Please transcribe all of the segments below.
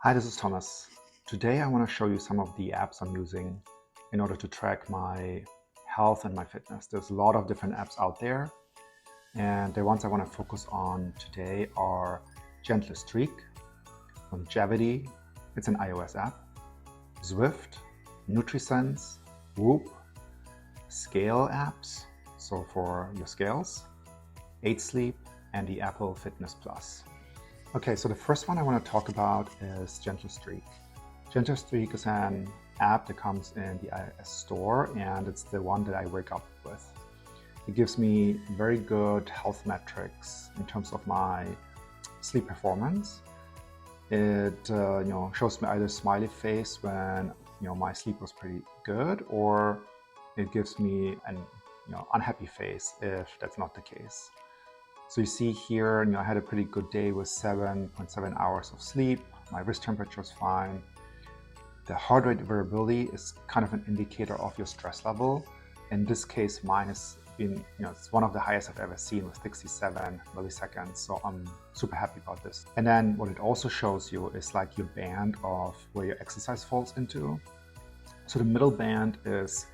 Hi, this is Thomas. Today I want to show you some of the apps I'm using in order to track my health and my fitness. There's a lot of different apps out there, and the ones I want to focus on today are Gentle Streak, Longevity, it's an iOS app, Zwift, Nutrisense, Whoop, Scale apps, so for your scales, 8 Sleep, and the Apple Fitness Plus. Okay, so the first one I want to talk about is Gentle Streak. Gentle Streak is an app that comes in the iOS store, and it's the one that I wake up with. It gives me very good health metrics in terms of my sleep performance. It shows me either smiley face when my sleep was pretty good, or it gives me an unhappy face if that's not the case. So you see here, I had a pretty good day with 7.7 hours of sleep. My wrist temperature is fine. The heart rate variability is kind of an indicator of your stress level. In this case, mine has been, it's one of the highest I've ever seen with 67 milliseconds. So I'm super happy about this. And then what it also shows you is like your band of where your exercise falls into. So the middle band is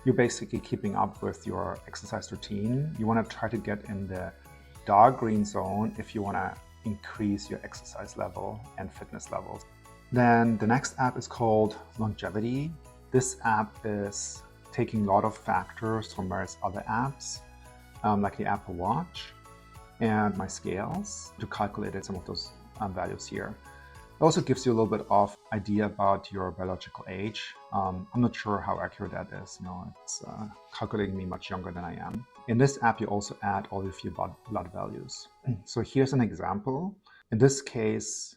you're basically keeping up with your exercise routine. You want to try to get in the dark green zone if you want to increase your exercise level and fitness levels. Then the next app is called Longevity. This app is taking a lot of factors from various other apps, like the Apple Watch and my scales, to calculate some of those values here. It also gives you a little bit of idea about your biological age. I'm not sure how accurate that is. It's calculating me much younger than I am. In this app, you also add all of your blood values. So here's an example. In this case,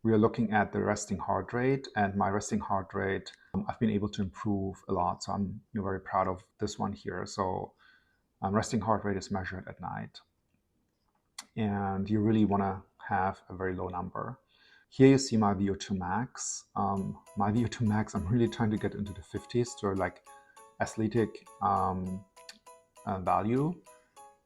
we are looking at the resting heart rate, and my resting heart rate, I've been able to improve a lot. So I'm very proud of this one here. So resting heart rate is measured at night. And you really want to have a very low number. Here you see my VO2 max. My VO2 max, I'm really trying to get into the 50s to like athletic value.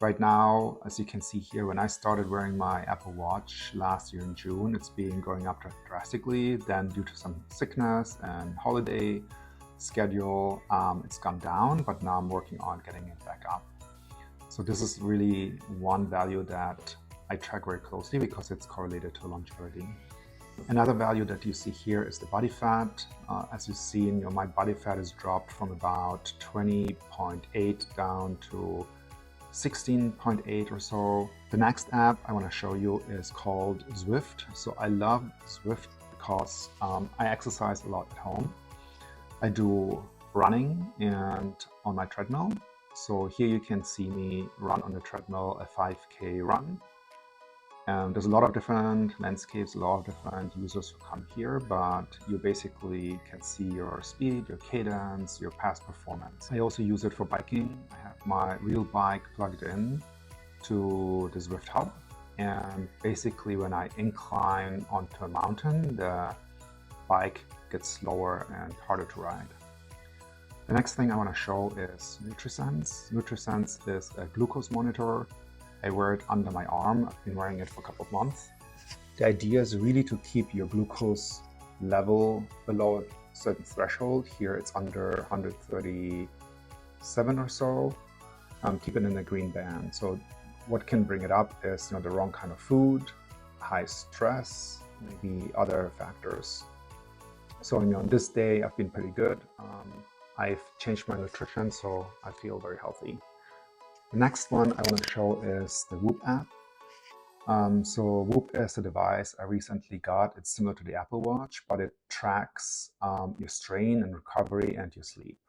Right now, as you can see here, when I started wearing my Apple Watch last year in June, it's been going up drastically. Then due to some sickness and holiday schedule, it's gone down, but now I'm working on getting it back up. So this is really one value that I track very closely because it's correlated to longevity. Another value that you see here is the body fat. As you've seen, my body fat has dropped from about 20.8 down to 16.8 or so. The next app I want to show you is called Zwift. So I love Zwift because I exercise a lot at home. I do running and on my treadmill. So here you can see me run on the treadmill a 5K run. There's a lot of different landscapes, a lot of different users who come here, but you basically can see your speed, your cadence, your past performance. I also use it for biking. I have my real bike plugged in to the Zwift hub, and basically when I incline onto a mountain, the bike gets slower and harder to ride. The next thing I want to show is Nutrisense. Nutrisense is a glucose monitor. I wear it under my arm. I've been wearing it for a couple of months. The idea is really to keep your glucose level below a certain threshold. Here it's under 137 or so. Keep it in the green band. So what can bring it up is the wrong kind of food, high stress, maybe other factors. So on this day I've been pretty good. I've changed my nutrition, so I feel very healthy. The next one I want to show is the Whoop app. So Whoop is a device I recently got. It's similar to the Apple Watch, but it tracks your strain and recovery and your sleep.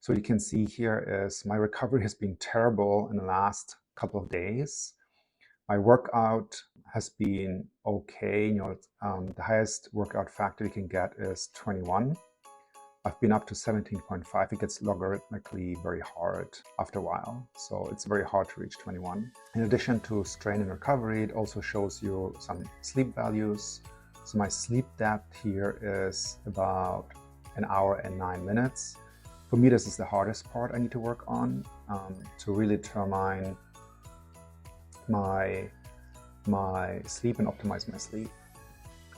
So you can see here is my recovery has been terrible in the last couple of days. My workout has been okay. The highest workout factor you can get is 21. I've been up to 17.5. It gets logarithmically very hard after a while. So it's very hard to reach 21. In addition to strain and recovery, it also shows you some sleep values. So my sleep depth here is about 1 hour and 9 minutes. For me, this is the hardest part I need to work on to really determine my sleep and optimize my sleep.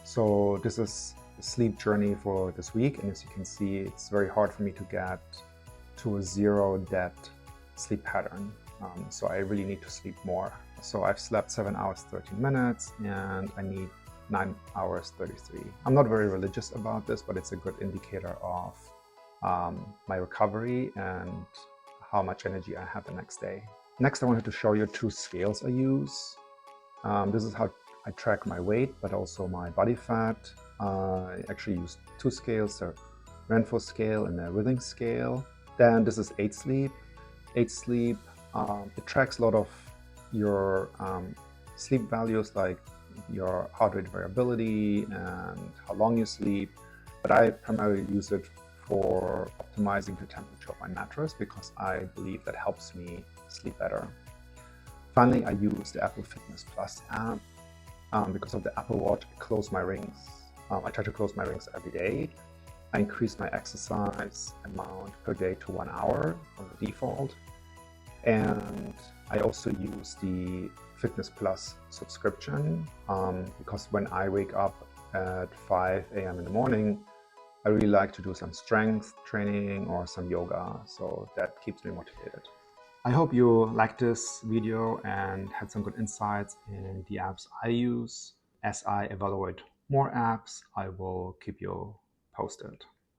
So this is the sleep journey for this week, and as you can see, it's very hard for me to get to a zero dead sleep pattern. So I really need to sleep more. So I've slept 7 hours 13 minutes and I need 9 hours 33. I'm not very religious about this, but it's a good indicator of my recovery and how much energy I have the next day. Next, I wanted to show you 2 scales I use. This is how I track my weight, but also my body fat. I actually use 2 scales, a Renfo scale and a Withings scale. Then this is 8 Sleep. 8 Sleep, it tracks a lot of your sleep values, like your heart rate variability and how long you sleep. But I primarily use it for optimizing the temperature of my mattress because I believe that helps me sleep better. Finally, I use the Apple Fitness Plus app. Because of the Apple Watch, I close my rings. I try to close my rings every day. I increase my exercise amount per day to 1 hour from the default. And I also use the Fitness Plus subscription because when I wake up at 5 a.m. in the morning, I really like to do some strength training or some yoga, so that keeps me motivated. I hope you liked this video and had some good insights in the apps I use. As I evaluate more apps, I will keep you posted.